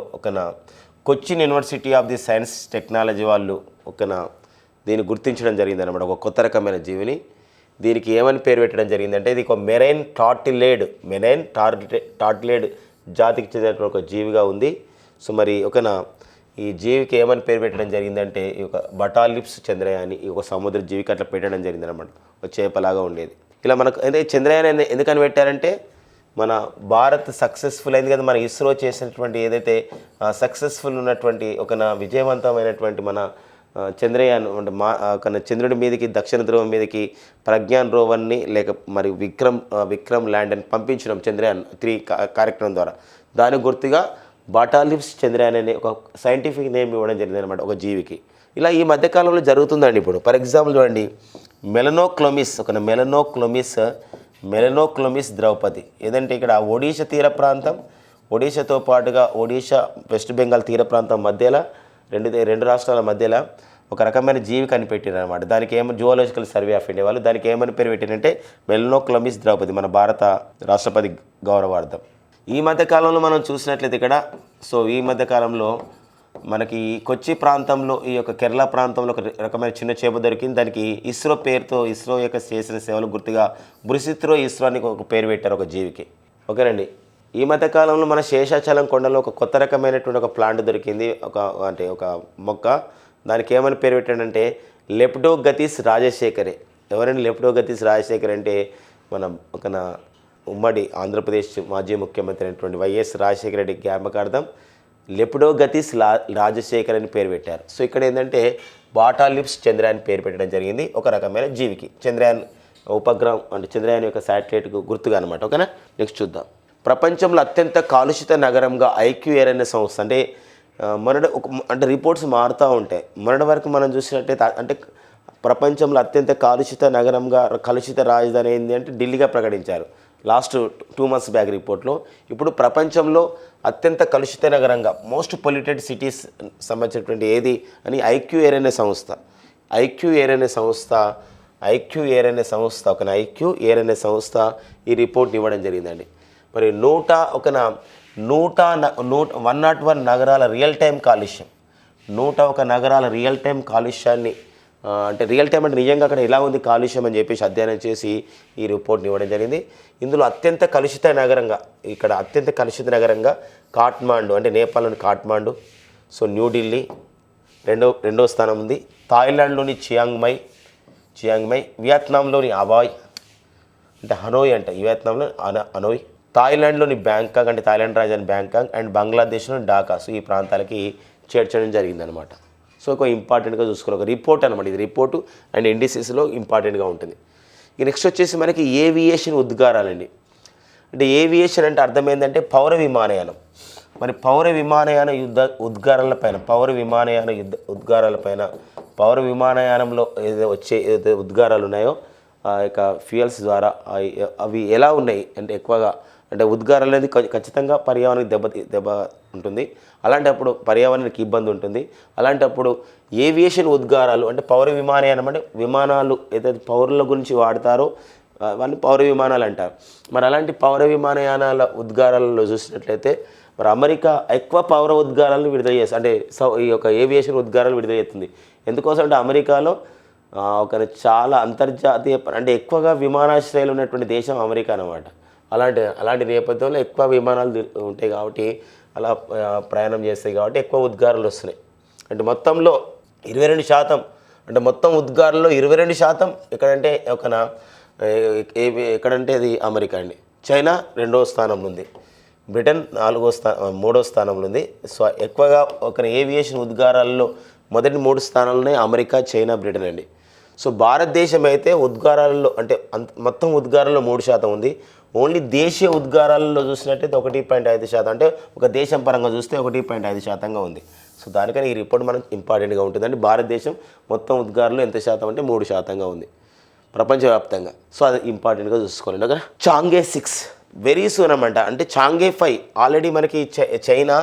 Cochin university of the science technology వాళ్ళు దీన్ని గుర్తించడం జరిగింది అనమాట. ఒక కొత్త రకమైన జీవిని. దీనికి ఏమని పేరు పెట్టడం జరిగిందంటే ఇది ఒక మెరైన్ టార్టిలేడ్ జాతికి చెందినటువంటి ఒక జీవిగా ఉంది. సో మరి ఈ జీవికి ఏమని పేరు పెట్టడం జరిగిందంటే ఈ యొక్క బటాలిప్స్ చంద్రయాని, ఈ ఒక సముద్ర జీవికి అట్లా పెట్టడం జరిగింది అనమాట. ఒక చేపలాగా ఉండేది. ఇలా మనకు అంటే చంద్రయాన్ ఎందుకని పెట్టారంటే మన భారత్ సక్సెస్ఫుల్ అయింది కదా, మన ఇస్రో చేసినటువంటి ఏదైతే సక్సెస్ఫుల్ ఉన్నటువంటి ఒక విజయవంతమైనటువంటి మన చంద్రయాన్ అంటే ఒక చంద్రుడి మీదకి దక్షిణ ధ్రువం మీదకి ప్రజ్ఞాన్ రోవర్ని లేక మరి విక్రమ్ ల్యాండ్ అని పంపించడం చంద్రయాన్ 3 కార్యక్రమం ద్వారా. దాని గుర్తుగా బాటాలిప్స్ చంద్రయాన్ అనే ఒక సైంటిఫిక్ నేమ్ ఇవ్వడం జరిగింది అనమాట ఒక జీవికి. ఇలా ఈ మధ్యకాలంలో జరుగుతుందండి. ఇప్పుడు ఫర్ ఎగ్జాంపుల్ చూడండి, మెలనోక్లోమిస్ ద్రౌపది ఏదంటే ఇక్కడ ఒడిషా తీర ప్రాంతం, ఒడిషాతో పాటుగా ఒడిషా వెస్ట్ బెంగాల్ తీర ప్రాంతం మధ్యలో రెండు రాష్ట్రాల మధ్యలో ఒక రకమైన జీవి కనిపెట్టారు అనమాట. దానికి జువాలజికల్ సర్వే ఆఫ్ ఇండియా వాళ్ళు దానికి ఏమని పేరు పెట్టారంటే మెలనోక్లోమిస్ ద్రౌపది, మన భారత రాష్ట్రపతి గౌరవార్థం. ఈ మధ్యకాలంలో మనం చూసినట్లయితే ఇక్కడ ఈ మధ్యకాలంలో మనకి కొచ్చి ప్రాంతంలో ఈ యొక్క కేరళ ప్రాంతంలో ఒక రకమైన చిన్న చేప దొరికింది. దానికి ఇస్రో పేరుతో ఇస్రో యొక్క చేసిన సేవలు గుర్తుగా ఇస్రో అని ఒక పేరు పెట్టారు ఒక జీవికి. ఓకేనండి. ఈ మధ్యకాలంలో మన శేషాచలం కొండలో ఒక కొత్త రకమైనటువంటి ఒక ప్లాంట్ దొరికింది, ఒక మొక్క. దానికి ఏమని పేరు పెట్టాడంటే లెప్టోగతిస్ రాజశేఖరే. ఎవరండి లెప్టోగతిస్ రాజశేఖర్ అంటే మన ఉమ్మడి ఆంధ్రప్రదేశ్ మాజీ ముఖ్యమంత్రి అయినటువంటి వైఎస్ రాజశేఖర రెడ్డి జ్ఞాపకార్థం లెప్టోగతిస్ రాజశేఖర్ అని పేరు పెట్టారు. ఇక్కడ ఏంటంటే బాటాలిప్స్ చంద్రయాన్ పేరు పెట్టడం జరిగింది ఒక రకమైన జీవికి. చంద్రయాన్ ఉపగ్రహం అంటే చంద్రయాన్ యొక్క శాటిలైట్కు గుర్తుగా అనమాట. ఓకేనా. నెక్స్ట్ చూద్దాం. ప్రపంచంలో అత్యంత కాలుషిత నగరంగా ఐక్యూఏర్ అనే సంస్థ అంటే రిపోర్ట్స్ మారుతూ ఉంటాయి. మొన్నటి వరకు మనం చూసినట్టయితే అంటే ప్రపంచంలో అత్యంత కలుషిత రాజధాని ఏంటి అంటే ఢిల్లీగా ప్రకటించారు లాస్ట్ 2 months బ్యాక్ రిపోర్ట్లో. ఇప్పుడు ప్రపంచంలో అత్యంత కలుషిత నగరంగా మోస్ట్ పొల్యూటెడ్ సిటీస్ సంబంధించినటువంటి ఏది అని ఐక్యూఏర్ అనే సంస్థ ఈ రిపోర్ట్ని ఇవ్వడం జరిగిందండి. మరి 101 నగరాల రియల్ టైం కాలుష్యం, 101 నగరాల రియల్ టైం కాలుష్యాన్ని అంటే రియల్ టైం అంటే నిజంగా అక్కడ ఎలా ఉంది కాలుష్యం అని చెప్పేసి అధ్యయనం చేసి ఈ రిపోర్ట్ని ఇవ్వడం జరిగింది. ఇందులో అత్యంత కలుషిత నగరంగా కాఠ్మాండు అంటే నేపాల్లోని కాఠ్మాండు, న్యూఢిల్లీ రెండో స్థానం ఉంది. థాయిలాండ్లోని చియాంగ్ మై, వియత్నాంలోని అబాయ్ అంటే హనోయ్ అంట, వియత్నాంలో హనోయ్, థాయిలాండ్లోని బ్యాంకాక్ అంటే థాయిలాండ్ రాజధాని బ్యాంకాక్, అండ్ బంగ్లాదేశ్లోని ఢాకా. ఈ ప్రాంతాలకి చేర్చడం జరిగిందనమాట. ఒక ఇంపార్టెంట్గా చూసుకోవాలి, ఒక రిపోర్ట్ అనమాట. ఇది రిపోర్టు అండ్ ఇండిసెస్లో ఇంపార్టెంట్గా ఉంటుంది. నెక్స్ట్ వచ్చేసి మనకి ఏవియేషన్ ఉద్గారాలండి. అంటే ఏవియేషన్ అంటే అర్థం ఏంటంటే పౌర విమానయానం. మరి పౌర విమానయానంలో ఏదైతే ఉద్గారాలు ఉన్నాయో ఆ యొక్క ఫ్యూయల్స్ ద్వారా అవి ఎలా ఉన్నాయి అంటే ఎక్కువగా అంటే ఉద్గారాలు అనేది ఖచ్చితంగా పర్యావరణానికి దెబ్బ ఉంటుంది. అలాంటప్పుడు పర్యావరణానికి ఇబ్బంది ఉంటుంది. అలాంటప్పుడు ఏవియేషన్ ఉద్గారాలు అంటే పౌర విమానయానం అంటే విమానాలు ఏదైతే పౌరుల గురించి వాడతారో అవన్నీ పౌర విమానాలు అంటారు. మరి అలాంటి పౌర విమానయానాల ఉద్గారాలలో చూసినట్లయితే మరి అమెరికా ఎక్కువ పౌర ఉద్గారాలను విడుదల చేస్తుంది, అంటే ఈ యొక్క ఏవియేషన్ ఉద్గారాలు విడుదల చేస్తుంది. ఎందుకోసం అంటే అమెరికాలో చాలా అంతర్జాతీయ అంటే ఎక్కువగా విమానాశ్రయాలు ఉన్నటువంటి దేశం అమెరికా అన్నమాట. అలాంటి నేపథ్యంలో ఎక్కువ విమానాలు ఉంటాయి కాబట్టి అలా ప్రయాణం చేస్తాయి కాబట్టి ఎక్కువ ఉద్గారాలు వస్తున్నాయి. అంటే మొత్తంలో 22% అంటే మొత్తం ఉద్గారాల్లో 22% ఎక్కడంటే అది అమెరికా అండి. చైనా 2వ స్థానంలో ఉంది, బ్రిటన్ 3వ స్థానంలో ఉంది. ఎక్కువగా ఏవియేషన్ ఉద్గారాల్లో మొదటి 3 స్థానాల్లోనే అమెరికా, చైనా, బ్రిటన్ అండి. భారతదేశం అయితే ఉద్గారాలలో అంటే మొత్తం ఉద్గారాల్లో 3% ఉంది. ఓన్లీ దేశీయ ఉద్గారాలలో చూసినట్టయితే 1.5%, అంటే ఒక దేశం పరంగా చూస్తే 1.5% ఉంది. దానికని ఈ రిపోర్ట్ మనం ఇంపార్టెంట్గా ఉంటుందండి. భారతదేశం మొత్తం ఉద్గారాలు ఎంత శాతం అంటే 3% ఉంది ప్రపంచవ్యాప్తంగా. అది ఇంపార్టెంట్గా చూసుకోండి. ఓకే. చాంగే 6 వెరీ సూన్ అనమాట. అంటే చాంగే 5 ఆల్రెడీ మనకి చైనా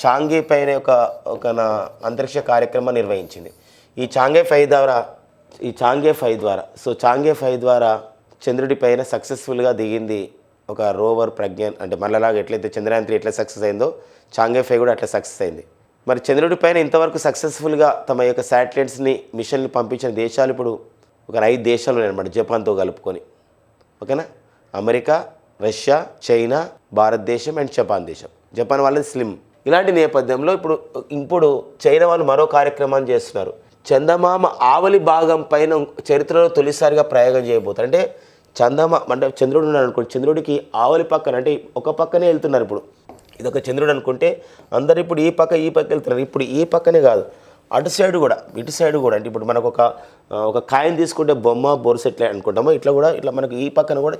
చాంగే పైన ఒక అంతరిక్ష కార్యక్రమాన్ని నిర్వహించింది. ఈ చాంగే 5 ద్వారా చంద్రుడి పైన సక్సెస్ఫుల్గా దిగింది ఒక రోవర్ ప్రజ్ఞాన్. అంటే మనలాగా ఎట్లయితే చంద్రయాన్ 3 ఎట్లా సక్సెస్ అయిందో చాంగే 5 కూడా అట్లా సక్సెస్ అయింది. మరి చంద్రుడి పైన ఇంతవరకు సక్సెస్ఫుల్గా తమ యొక్క శాటిలైట్స్ని మిషన్ని పంపించిన దేశాలు ఇప్పుడు ఒక 5 దేశాలు ఉన్నాయన్నమాట, జపాన్తో కలుపుకొని. ఓకేనా. అమెరికా, రష్యా, చైనా, భారతదేశం అండ్ జపాన్ దేశం. జపాన్ వాళ్ళది స్లిమ్ ఇలాంటి నేపథ్యంలో ఇప్పుడు చైనా వాళ్ళు మరో కార్యక్రమాన్ని చేస్తున్నారు. చందమామ ఆవలి భాగం పైన చరిత్రలో తొలిసారిగా ప్రయోగం చేయబోతారు. అంటే అంటే చంద్రుడు ఉన్నాడు అనుకోండి, చంద్రుడికి ఆవలి పక్కన అంటే ఒక పక్కనే వెళ్తున్నారు. ఇప్పుడు ఇదొక చంద్రుడు అనుకుంటే అందరు ఇప్పుడు ఈ పక్క వెళ్తున్నారు. ఇప్పుడు ఈ పక్కనే కాదు, అటు సైడ్ కూడా ఇటు సైడ్ కూడా. అంటే ఇప్పుడు మనకు ఒక కాయిన్ తీసుకుంటే బొమ్మ బొరుసు ఎట్లా అనుకుంటామో ఇట్లా మనకు ఈ పక్కన కూడా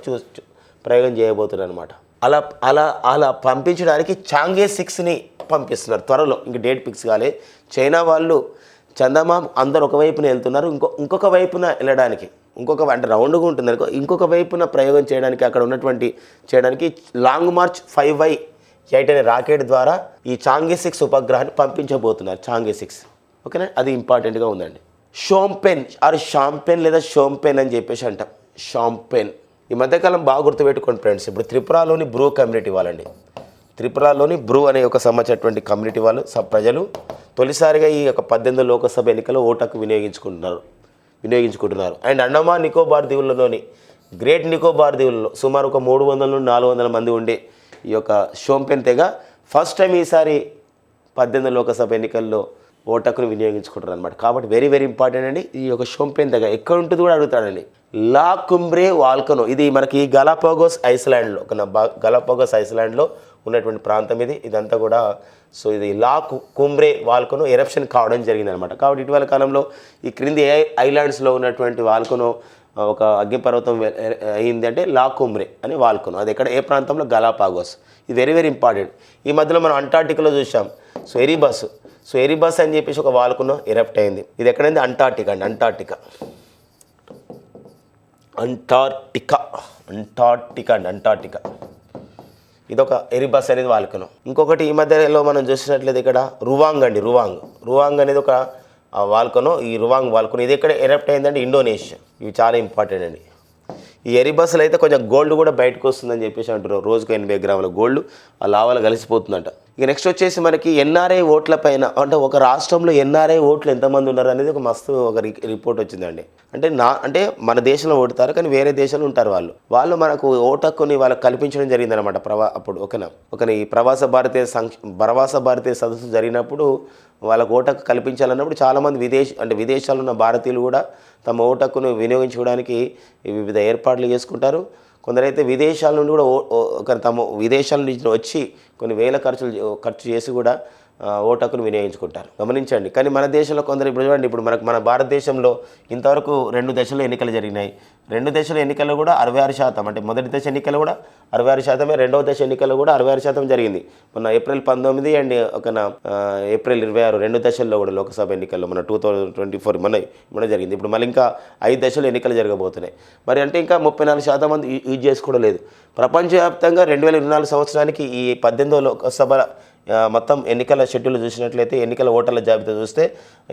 ప్రయోగం చేయబోతున్నారు అనమాట. అలా అలా అలా పంపించడానికి చాంగే 6ని పంపిస్తున్నారు త్వరలో. ఇంక డేట్ ఫిక్స్ కాలే. చైనా వాళ్ళు చందమామ అందరు ఒకవైపున వెళ్తున్నారు, ఇంకొక వైపున వెళ్ళడానికి అంటే రౌండ్గా ఉంటుంది అనుకో, ఇంకొక వైపున ప్రయోగం చేయడానికి అక్కడ చేయడానికి లాంగ్ మార్చ్ 5Y8 అనే రాకెట్ ద్వారా ఈ చాంగే 6 ఉపగ్రహాన్ని పంపించబోతున్నారు. చాంగే 6 ఓకేనా, అది ఇంపార్టెంట్గా ఉందండి. షాంపెన్ లేదా షోంపెన్ అని చెప్పేసి అంటాం. షాంపెన్ ఈ మధ్యకాలం బాగా గుర్తుపెట్టుకోండి ఫ్రెండ్స్. ఇప్పుడు త్రిపురలోని బ్రూ కమ్యూనిటీ వాళ్ళండి, త్రిపురలోని బ్రూ అనే ఒక సంబంధించినటువంటి కమ్యూనిటీ వాళ్ళు ప్రజలు తొలిసారిగా ఈ యొక్క 18వ లోకసభ ఎన్నికల్లో ఓటు హక్కు వినియోగించుకుంటున్నారు. అండ్ అండమాన్ నికోబార్ దీవుల్లోని గ్రేట్ నికోబార్ దీవుల్లో సుమారు ఒక 300 నుండి 400 మంది ఉండే ఈ యొక్క షోంపెన్ తెగ ఫస్ట్ టైం ఈసారి 18వ లోకసభ ఎన్నికల్లో ఓటు హక్కును వినియోగించుకుంటారు అనమాట. కాబట్టి వెరీ వెరీ ఇంపార్టెంట్ అండి. ఈ యొక్క షోంపెన్ తెగ ఎక్కడ ఉంటుంది కూడా అడుగుతాడండి. లా కుంబ్రే వాల్కనో, ఇది మనకి గలాపాగోస్ ఐస్లాండ్లో ఉన్నటువంటి ప్రాంతం ఇదంతా కూడా. సో ఇది లా కుంబ్రే వాల్కనో ఎరప్షన్ కావడం జరిగింది అనమాట. కాబట్టి ఇటీవల కాలంలో ఈ క్రింది ఐలాండ్స్లో ఉన్నటువంటి వాల్కనో ఒక అగ్నిపర్వతం అయింది అంటే లా కుంబ్రే అని వాల్కనో. అది ఎక్కడ, ఏ ప్రాంతంలో? గలాపాగోస్. ఇది వెరీ వెరీ ఇంపార్టెంట్. ఈ మధ్యలో మనం అంటార్టికాలో చూసాం. సో ఎరిబస్ అని చెప్పేసి ఒక వాల్కనో ఎరప్ట్ అయింది. ఇది ఎక్కడైంది? అంటార్టికా అండి. అంటార్టికా ఇదొక ఎరిబస్ అనేది వాల్కనో. ఇంకొకటి ఈ మధ్యలో మనం చూసినట్లయితే ఇక్కడ రువాంగ్ అనేది ఒక వాల్కనో. ఈ రువాంగ్ వాల్కనో ఇది ఎక్కడ ఎరప్ట్ అయిందంటే ఇండోనేషియా. ఇవి చాలా ఇంపార్టెంట్ అండి. ఈ ఎరిబస్సులు అయితే కొంచెం గోల్డ్ కూడా బయటకు వస్తుందని చెప్పేసి అంటున్నారు. రోజుకు 80 గ్రాముల గోల్డ్ ఆ లావాలో కలిసిపోతుందంట. ఇక నెక్స్ట్ వచ్చేసి మనకి ఎన్ఆర్ఐ ఓట్ల పైన, అంటే ఒక రాష్ట్రంలో ఎన్ఆర్ఐ ఓట్లు ఎంతమంది ఉన్నారు అనేది ఒక రిపోర్ట్ వచ్చిందండి. అంటే మన దేశంలో ఓటుతారు, కానీ వేరే దేశంలో ఉంటారు వాళ్ళు మనకు ఓటు హక్కుని వాళ్ళకి కల్పించడం జరిగిందనమాట. అప్పుడు ఈ ప్రవాస భారతీయ సదస్సు జరిగినప్పుడు వాళ్ళకు ఓటు హక్కు కల్పించాలన్నప్పుడు చాలామంది విదేశాల్లో ఉన్న భారతీయులు కూడా తమ ఓటు హక్కును వినియోగించుకోవడానికి వివిధ ఏర్పాట్లు చేసుకుంటారు. కొందరైతే విదేశాల నుండి కూడా తమ విదేశాల నుంచి వచ్చి కొన్ని వేల ఖర్చు చేసి కూడా ఓటు హక్కును వినియోగించుకుంటారు. గమనించండి. కానీ మన దేశంలో కొందరు ఇప్పుడు చూడండి, ఇప్పుడు మన భారతదేశంలో ఇంతవరకు 2 దశల్లో ఎన్నికలు జరిగినాయి. 2 దశల ఎన్నికల్లో కూడా 66%, అంటే మొదటి దశ ఎన్నికలు కూడా 66%, రెండవ దశ ఎన్నికల్లో కూడా 66% జరిగింది. మొన్న ఏప్రిల్ 19 అండ్ ఏప్రిల్ 26 2 దశల్లో కూడా లోక్సభ ఎన్నికల్లో మన 2024 మొన్న జరిగింది. ఇప్పుడు మళ్ళీ ఇంకా 5 దశలు ఎన్నికలు జరగబోతున్నాయి. మరి అంటే ఇంకా 34% మంది యూజ్ చేసుకోవలేదు. ప్రపంచవ్యాప్తంగా 2024 సంవత్సరానికి ఈ 18వ లోక్సభ మొత్తం ఎన్నికల షెడ్యూల్ చూసినట్లయితే, ఎన్నికల ఓటర్ల జాబితా చూస్తే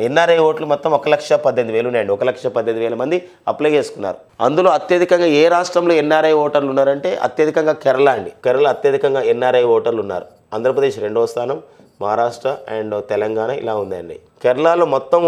ఎన్ఆర్ఐ ఓట్లు మొత్తం 1,18,000 ఉన్నాయండి. 1,18,000 మంది అప్లై చేసుకున్నారు. అందులో అత్యధికంగా ఏ రాష్ట్రంలో ఎన్ఆర్ఐ ఓటర్లు ఉన్నారంటే అత్యధికంగా కేరళ అండి. కేరళ అత్యధికంగా ఎన్ఆర్ఐ ఓటర్లు ఉన్నారు. ఆంధ్రప్రదేశ్ 2వ స్థానం, మహారాష్ట్ర అండ్ తెలంగాణ ఇలా ఉందండి. కేరళలో మొత్తం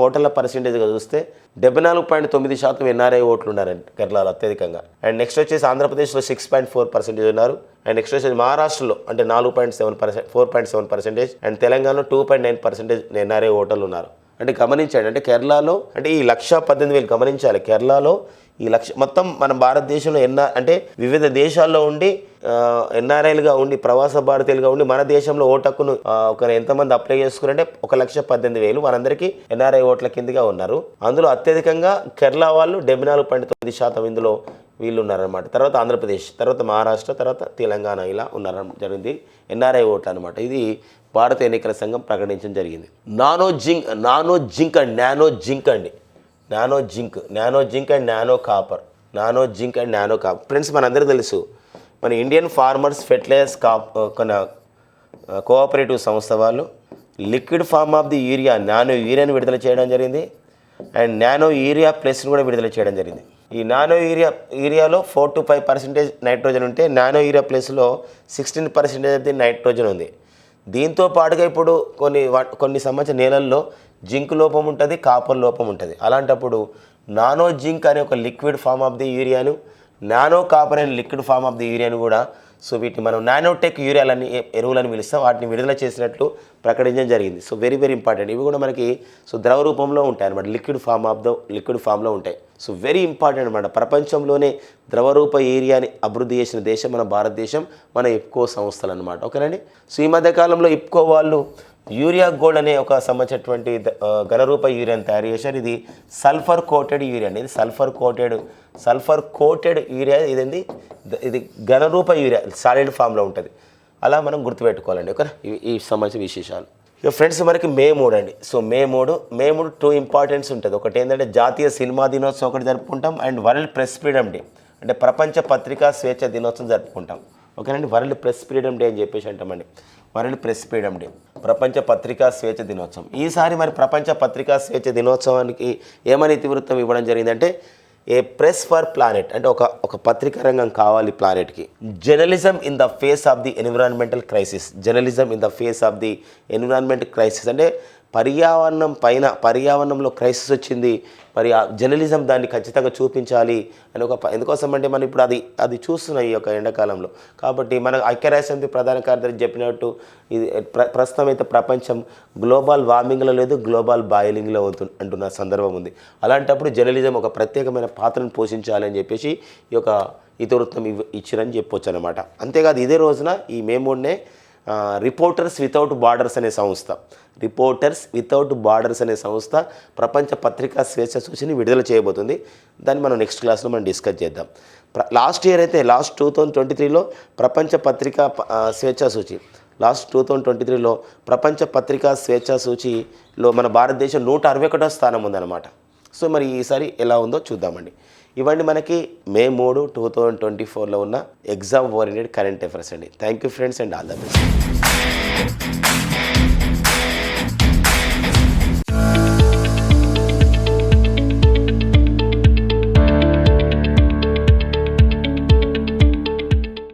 ఓటర్ల పర్సెంటేజ్గా చూస్తే 74.9% ఎన్ఆర్ఐ ఓట్లు ఉన్నారండి కేరళలో అత్యధికంగా. అండ్ నెక్స్ట్ వచ్చేసి ఆంధ్రప్రదేశ్లో 6.4% ఉన్నారు. అండ్ నెక్స్ట్ వచ్చేసి మహారాష్ట్రలో అంటే 4.7% అండ్ తెలంగాణలో 2.9% ఎన్ఆర్ఐ ఓటర్లు ఉన్నారు. అంటే గమనించండి, అంటే కేరళలో అంటే ఈ 1,18,000 గమనించాలి. కేరళలో ఈ మొత్తం మన భారతదేశంలో అంటే వివిధ దేశాల్లో ఉండి ఎన్ఆర్ఐలుగా ఉండి ప్రవాస భారతీయులుగా ఉండి మన దేశంలో ఓటు హక్కును ఎంతమంది అప్లై చేసుకున్నారంటే 1,18,000 వారందరికీ ఎన్ఆర్ఐ ఓట్ల కిందగా ఉన్నారు. అందులో అత్యధికంగా కేరళ వాళ్ళు 74.9% ఇందులో వీళ్ళు ఉన్నారనమాట. తర్వాత ఆంధ్రప్రదేశ్, తర్వాత మహారాష్ట్ర, తర్వాత తెలంగాణ ఇలా ఉన్నారని జరిగింది ఎన్ఆర్ఐ ఓట్లు అనమాట. ఇది భారత ఎన్నికల సంఘం ప్రకటించడం జరిగింది. Nano zinc and nano zinc and nano copper. Friends, మనందరికీ తెలుసు మన ఇండియన్ ఫార్మర్స్ ఫెర్టిలైజర్స్ కోఆపరేటివ్ సంస్థ వాళ్ళు liquid form of the nano యూరియాని విడుదల చేయడం జరిగింది. అండ్ నానో యూరియా ప్లస్ని కూడా విడుదల చేయడం జరిగింది. ఈ నానో యూరియాలో 4 to 5% నైట్రోజన్ ఉంటే నానో యూరియా ప్లస్లో 16% ఆఫ్ ది నైట్రోజన్ ఉంది. దీంతో పాటుగా ఇప్పుడు కొన్ని సంబంధించిన నేలల్లో జింక్ లోపం ఉంటుంది, కాపర్ లోపం ఉంటుంది. అలాంటప్పుడు నానో జింక్ అనే ఒక లిక్విడ్ ఫామ్ ఆఫ్ ది యూరియాను, నానో కాపర్ అనే లిక్విడ్ ఫామ్ ఆఫ్ ది యూరియాను కూడా సో వీటిని మనం నానోటెక్ యూరియాలని ఎరువులని పిలుస్తాం. వాటిని విడుదల చేసినట్లు ప్రకటించడం జరిగింది. So very very important. ఇవి కూడా మనకి సో ద్రవ రూపంలో ఉంటాయి అన్నమాట, లిక్విడ్ ఫామ్లో ఉంటాయి. సో వెరీ ఇంపార్టెంట్ అనమాట. ప్రపంచంలోనే ద్రవరూప యూరియాని అభివృద్ధి చేసిన దేశం మన భారతదేశం, మన ఇప్కో సంస్థలు అనమాట. ఓకేనండి. సో ఈ మధ్య కాలంలో ఇప్కో వాళ్ళు యూరియా గోల్డ్ అనే ఒక సంబంధించినటువంటి ఘనరూప యూరియాని తయారు చేశారు. ఇది సల్ఫర్ కోటెడ్ యూరియా అండి. ఇది సల్ఫర్ కోటెడ్ యూరియా. ఇది ఘనరూప యూరియా సాలిడ్ ఫామ్లో ఉంటుంది. అలా మనం గుర్తుపెట్టుకోవాలండి. ఓకే, ఈ సంబంధించిన విశేషాలు. ఇక ఫ్రెండ్స్ మనకి మే 3 అండి. సో మే 3 2 ఇంపార్టెన్స్ ఉంటుంది. ఒకటి ఏంటంటే జాతీయ సినిమా దినోత్సవం ఒకటి జరుపుకుంటాం, and world press freedom day అంటే ప్రపంచ పత్రికా స్వేచ్ఛ దినోత్సవం జరుపుకుంటాం. ఓకేనండి. వరల్డ్ ప్రెస్ ఫ్రీడమ్ డే అని చెప్పేసి అంటామండి. వరల్డ్ ప్రెస్ ఫ్రీడమ్ డే, ప్రపంచ పత్రికా స్వేచ్ఛ దినోత్సవం. ఈసారి మరి ప్రపంచ పత్రికా స్వేచ్ఛ దినోత్సవానికి ఏమని ఇతివృత్తం ఇవ్వడం జరిగిందంటే ఏ ప్రెస్ ఫర్ ప్లానెట్ అంటే ఒక పత్రికా రంగం కావాలి ప్లానెట్కి. Journalism in the face of the environmental crisis. Journalism in the face of the environmental crisis అంటే పర్యావరణంలో క్రైసిస్ వచ్చింది, మరి ఆ జర్నలిజం దాన్ని ఖచ్చితంగా చూపించాలి అని ఎందుకోసం అంటే మనం ఇప్పుడు అది చూస్తున్నాం ఈ యొక్క ఎండాకాలంలో. కాబట్టి మన ఐక్యరాజ్యసమితి ప్రధాన కార్యదర్శి చెప్పినట్టు ఇది ప్రస్తుతం అయితే ప్రపంచం గ్లోబల్ వార్మింగ్లో లేదు, గ్లోబల్ బాయిలింగ్లో అంటున్న సందర్భం ఉంది. అలాంటప్పుడు జర్నలిజం ఒక ప్రత్యేకమైన పాత్రను పోషించాలి అని చెప్పేసి ఈ యొక్క ఇతివృత్తం ఇచ్చిరని చెప్పొచ్చు అనమాట. అంతేకాదు ఇదే రోజున ఈ మే 3నే రిపోర్టర్స్ వితౌట్ బార్డర్స్ అనే సంస్థ ప్రపంచ పత్రికా స్వేచ్ఛ సూచిని విడుదల చేయబోతుంది. దాన్ని మనం నెక్స్ట్ క్లాస్లో మనం డిస్కస్ చేద్దాం. లాస్ట్ 2023లో ప్రపంచ పత్రికా స్వేచ్ఛా సూచి లాస్ట్ 2023లో ప్రపంచ పత్రికా స్వేచ్ఛా సూచిలో మన భారతదేశం 161వ స్థానం ఉందన్నమాట. సో మరి ఈసారి ఎలా ఉందో చూద్దామండి. ఇవన్నీ మనకి మే 3, 2024లో ఉన్న ఎగ్జామ్ ఓరియంటెడ్ కరెంట్ అఫైర్స్ అండి. Thank you friends and all the best.